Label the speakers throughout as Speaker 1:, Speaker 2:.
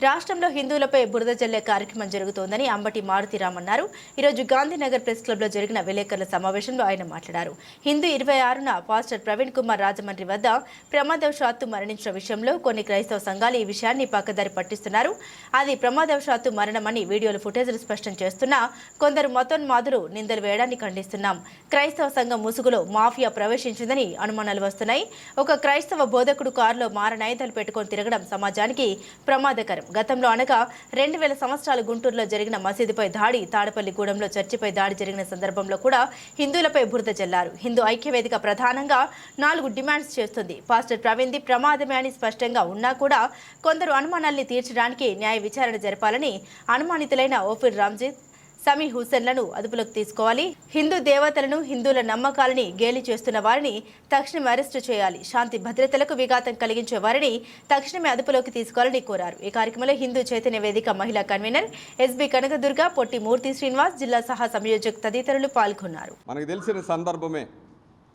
Speaker 1: రాష్ట్రంలో హిందువులపై బురద జల్లే కార్యక్రమం జరుగుతోందని అంబటి మారుతిరామ్ అన్నారు. ఈరోజు గాంధీనగర్ ప్రెస్ క్లబ్లో జరిగిన విలేకరుల సమావేశంలో ఆయన మాట్లాడారు. హిందూ 26న పాస్టర్ ప్రవీణ్ కుమార్ రాజమండ్రి వద్ద ప్రమాదవశాత్తు మరణించిన విషయంలో కొన్ని క్రైస్తవ సంఘాలు ఈ విషయాన్ని పక్కదారి పట్టిస్తున్నారు. అది ప్రమాదవశాత్తు మరణమని వీడియోలు ఫుటేజీలు స్పష్టం చేస్తున్నా కొందరు మతోన్మాదులు నిందలు వేయడాన్ని ఖండిస్తున్నాం. క్రైస్తవ సంఘం ముసుగులో మాఫియా ప్రవేశించిందని అనుమానాలు వస్తున్నాయి. ఒక క్రైస్తవ బోధకుడు కారులో మారణాయుధాలు పెట్టుకొని తిరగడం సమాజానికి ప్రమాదకరం. గతంలో అనగా 2000 సంవత్సరాలు గుంటూరులో జరిగిన మసీదుపై దాడి, తాడపల్లిగూడెంలో చర్చిపై దాడి జరిగిన సందర్భంలో కూడా హిందువులపై బురద జల్లారు. హిందూ ఐక్యవేదిక ప్రధానంగా 4 డిమాండ్స్ చేస్తుంది. పాస్టర్ ప్రవీణ్ది ప్రమాదమే అని స్పష్టంగా ఉన్నా కూడా కొందరు అనుమానాల్ని తీర్చడానికి న్యాయ విచారణ జరపాలని అనుమానితులైన ఓఫిర్ రామ్జిత్, సమీ హుస్సేన్లను అదుపులోకి తీసుకోవాలి. హిందూ దేవతలను, హిందువుల నమ్మకాలని గేలి చేస్తున్న వారిని తక్షణమే అరెస్టు చేయాలి. శాంతి భద్రతలకు విఘాతం కలిగించే వారిని తక్షణమే అదుపులోకి తీసుకోవాలని కోరారు. ఈ కార్యక్రమంలో హిందూ చైతన్య వేదిక మహిళా కన్వీనర్ ఎస్బి కనకదుర్గ, పొట్టి మూర్తి శ్రీనివాస్, జిల్లా సహా సంయోజక్ తదితరులు పాల్గొన్నారు.
Speaker 2: మనకు తెలిసిన సందర్భమే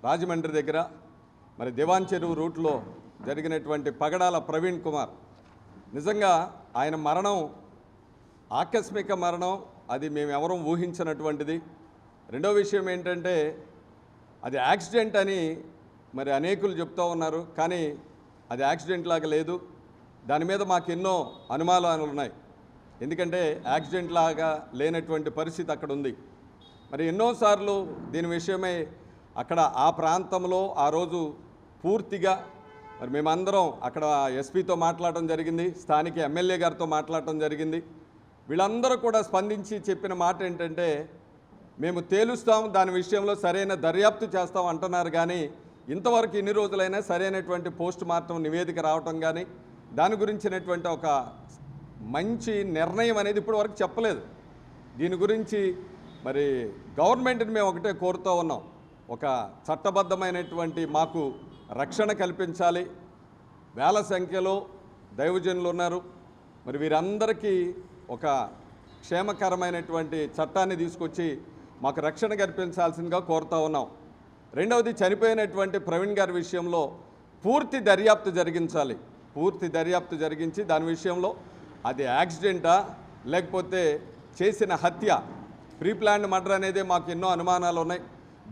Speaker 2: రాజమండ్రి దగ్గర మరి దివాన్ చెరువు రూట్లో జరిగినటువంటి పగడాల ప్రవీణ్ కుమార్, నిజంగా ఆయన మరణం ఆకస్మిక మరణం, అది మేమెవరూ ఊహించినటువంటిది. రెండో విషయం ఏంటంటే అది యాక్సిడెంట్ అని మరి అనేకులు చెప్తూ ఉన్నారు, కానీ అది యాక్సిడెంట్ లాగా లేదు. దాని మీద మాకు ఎన్నో అనుమానాలు ఉన్నాయి. ఎందుకంటే యాక్సిడెంట్ లాగా లేనటువంటి పరిస్థితి అక్కడ ఉంది. మరి ఎన్నోసార్లు దీని విషయమై అక్కడ ఆ ప్రాంతంలో ఆ రోజు పూర్తిగా మరి మేమందరం అక్కడ ఎస్పీతో మాట్లాడటం జరిగింది, స్థానిక ఎమ్మెల్యే గారితో మాట్లాడటం జరిగింది. వీళ్ళందరూ కూడా స్పందించి చెప్పిన మాట ఏంటంటే మేము తేలుస్తాం, దాని విషయంలో సరైన దర్యాప్తు చేస్తాం అంటున్నారు. కానీ ఇంతవరకు ఇన్ని రోజులైనా సరైనటువంటి పోస్ట్ మార్టం నివేదిక రావటం కానీ దాని గురించినటువంటి ఒక మంచి నిర్ణయం అనేది ఇప్పటి వరకు చెప్పలేదు. దీని గురించి మరి గవర్నమెంట్ని మేము ఒకటే కోరుతూ ఉన్నాం, ఒక చట్టబద్ధమైనటువంటి మాకు రక్షణ కల్పించాలి. వేల సంఖ్యలో దైవజనులు ఉన్నారు. మరి వీరందరికీ ఒక క్షేమకరమైనటువంటి చట్టాన్ని తీసుకొచ్చి మాకు రక్షణ కల్పించాల్సిందిగా కోరుతూ ఉన్నాం. రెండవది, చనిపోయినటువంటి ప్రవీణ్ గారి విషయంలో పూర్తి దర్యాప్తు జరిగించాలి. పూర్తి దర్యాప్తు జరిగించి దాని విషయంలో అది యాక్సిడెంటా లేకపోతే చేసిన హత్య, ప్రీ ప్లాన్డ్ మర్డర్ అనేది మాకు ఎన్నో అనుమానాలు ఉన్నాయి.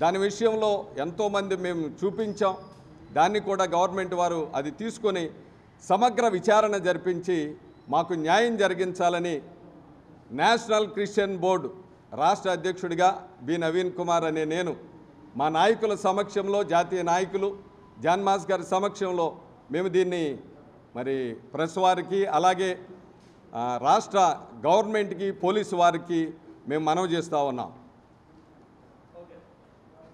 Speaker 2: దాని విషయంలో ఎంతోమంది మేము చూపించాం. దాన్ని కూడా గవర్నమెంట్ వారు అది తీసుకొని సమగ్ర విచారణ జరిపించి మాకు న్యాయం జరిగించాలని నేషనల్ క్రిస్టియన్ బోర్డు రాష్ట్ర అధ్యక్షుడిగా బి నవీన్ కుమార్ అనే నేను మా నాయకుల సమక్షంలో, జాతీయ నాయకులు జాన్ మాస్ గారి సమక్షంలో మేము దీన్ని మరి ప్రెస్ వారికి అలాగే రాష్ట్ర గవర్నమెంట్కి, పోలీసు వారికి మేము మనవి చేస్తూ ఉన్నాం.